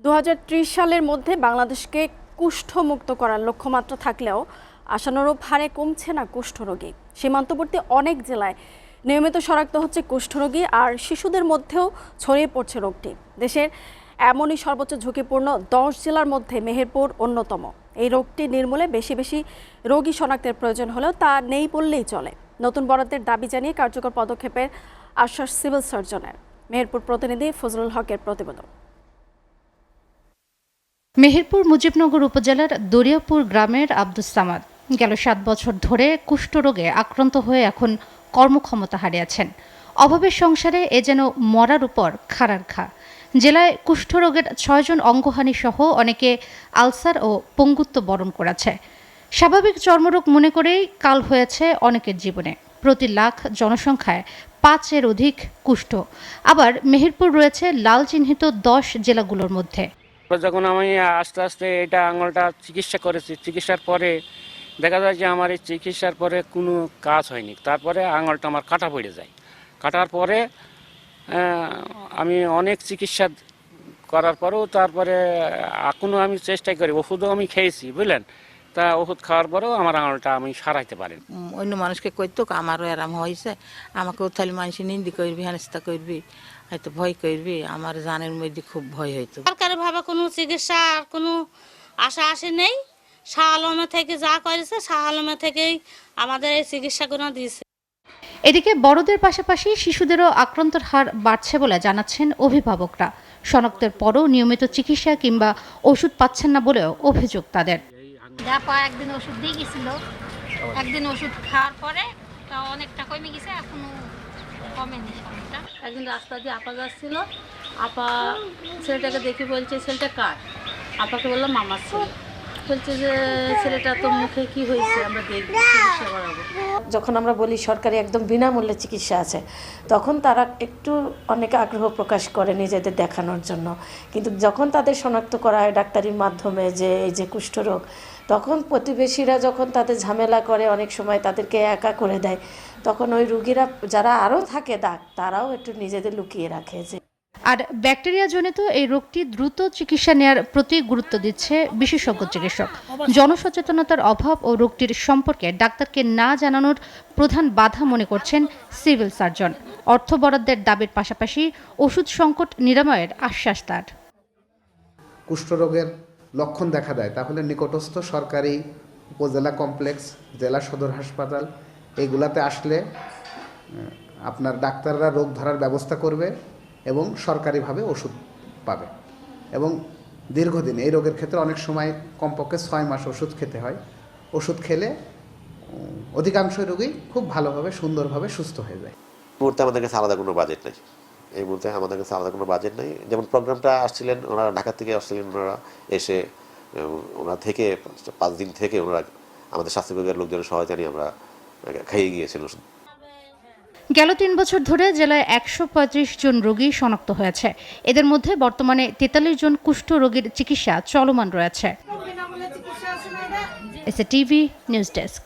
2030 সালের মধ্যে বাংলাদেশকে কুষ্ঠমুক্ত করার লক্ষ্যমাত্রা থাকলেও আশানুরূপ হারে কমছে না কুষ্ঠরোগী। সীমান্তবর্তী অনেক জেলায় নিয়মিত শনাক্ত হচ্ছে কুষ্ঠরোগী, আর শিশুদের মধ্যেও ছড়িয়ে পড়ছে রোগটি। দেশের এমনই সর্বোচ্চ ঝুঁকিপূর্ণ 10 জেলার মধ্যে মেহেরপুর অন্যতম। এই রোগটি নির্মূলে বেশি বেশি রোগী শনাক্তের প্রয়োজন হলেও তা নেই বললেই চলে। নতুন বরাদ্দের দাবি জানিয়ে কার্যকর পদক্ষেপের আশ্বাস সিভিল সার্জনের। মেহেরপুর প্রতিনিধি ফজলুল হকের প্রতিবেদন। মেহেরপুর মুজিবনগর উপজেলার দরিয়াপুর গ্রামের আব্দুস সামাদ গেল 7 বছর ধরে কুষ্ঠরোগে আক্রান্ত হয়ে এখন কর্মক্ষমতা হারিয়েছেন। অভাবের সংসারে এ যেন মরার উপর খাড়ার ঘা। জেলায় কুষ্ঠরোগের 6 জন অঙ্গহানি সহ অনেকে আলসার ও পঙ্গুত্ব বরণ করেছে। স্বাভাবিক চর্মরোগ মনে করেই কাল হয়েছে অনেকের জীবনে। প্রতি লাখ জনসংখ্যায় 5-এর অধিক কুষ্ঠ। আবার মেহেরপুর রয়েছে লাল চিহ্নিত 10 জেলাগুলোর মধ্যে। যখন আমি আস্তে আস্তে এটা আঙুলটা চিকিৎসা করেছি, চিকিৎসার পরে দেখা যায় যে আমার এই চিকিৎসার পরে কোনো কাজ হয়নি। তারপরে আঙুলটা আমার কাটা পড়ে যায়। কাটার পরে আমি অনেক চিকিৎসা করার পরেও তারপরে এখনও আমি চেষ্টা করি, ওষুধও আমি খেয়েছি, বুঝলেন। তা ওষুধ খাওয়ার পরেও আমার আঙুলটা আমি সারাইতে পারি। অন্য মানুষকে কইতো আমারও এরাম হয়েছে, আমাকেও তাহলে মানুষ নিন্দি করবি, হেনস্তা করবি, হয়তো ভয় করবি। আমার জানের মধ্যে খুব ভয় হইতো। সরকারিভাবে কোনো চিকিৎসা কোনো আশা আসে নেই। শাহ আলমে থেকে যা করেছে, শাহ আলমে থেকেই আমাদের এই চিকিৎসাগুলো দিয়েছে। এদিকে বড়দের পাশাপাশি শিশুদেরও আক্রান্তের হার বাড়ছে বলে জানাচ্ছেন অভিভাবকরা। শনাক্তের পরও নিয়মিত চিকিৎসা কিংবা ওষুধ পাচ্ছেন না বলেও অভিযোগ তাদের। একদিন ওষুধ দিয়ে গেছিল, একদিন ওষুধ খাওয়ার পরে অনেকটা কমে গেছে, এখনো কমেনি সমস্যা। একদিন রাস্তা দিয়ে আপা যাচ্ছিল, আপা ছেলেটাকে দেখে বলছে ছেলেটা কার। আপাকে বললাম মামার ছেলে। বলছে যে ছেলেটা তো মুখে কি হয়েছে, আমরা দেখবো, চিকিৎসা করাবো। যখন আমরা বলি সরকারি একদম বিনামূল্যে চিকিৎসা আছে, তখন তারা একটু অনেক আগ্রহ প্রকাশ করে নিজেদের দেখানোর জন্য। কিন্তু যখন তাদের শনাক্ত করা হয় ডাক্তারির মাধ্যমে যে এই যে কুষ্ঠরোগ, তখন প্রতিবেশীরা যখন তাদের ঝামেলা করে, অনেক সময় তাদেরকে একা করে দেয়, তখন ওই রুগীরা যারা আরও থাকে তারাও একটু নিজেদের লুকিয়ে রাখে। যে আর ব্যাকটেরিয়া জনিত এই রোগটি দ্রুত চিকিৎসা নেওয়ার প্রতি গুরুত্ব দিচ্ছে বিশেষজ্ঞ চিকিৎসক। জনসচেতনতার অভাব ও রোগটির সম্পর্কে ডাক্তারকে না জানানোর প্রধান বাধা মনে করছেন সিভিল সার্জন। অর্থ বরাদ্দের দাবির পাশাপাশি ওষুধ সংকট নিরাময়ের আশ্বাস তার। কুষ্ঠরোগের লক্ষণ দেখা দেয় তাহলে নিকটস্থ সরকারি উপজেলা কমপ্লেক্স, জেলা সদর হাসপাতাল এগুলাতে আসলে আপনার ডাক্তাররা রোগ ধরার ব্যবস্থা করবে এবং সরকারিভাবে ওষুধ পাবে। এবং দীর্ঘদিন এই রোগের ক্ষেত্রে অনেক সময় কমপক্ষে 6 মাস ওষুধ খেতে হয়। ওষুধ খেলে অধিকাংশ রোগী খুব ভালোভাবে সুন্দরভাবে সুস্থ হয়ে যায়। এই মুহূর্তে আমাদের কাছে আলাদা কোনো বাজেট নেই। এই মুহূর্তে আমাদের কাছে আলাদা কোনো বাজেট নেই। যেমন প্রোগ্রামটা আসছিলেন, ওনারা ঢাকা থেকে আসছিলেন, ওনারা এসে ওনারা থেকে 5 দিন থেকে ওনারা আমাদের স্বাস্থ্য বিভাগের লোকজনের সহায়তা নিয়ে আমরা খাইয়ে গিয়েছেন ওষুধ। গেল 3 বছর ধরে জেলায় 135 জন রোগী শনাক্ত হয়েছে। এদের মধ্যে বর্তমানে 43 জন কুষ্ঠ রোগীর চিকিৎসা চলমান রয়েছে। SATV news desk.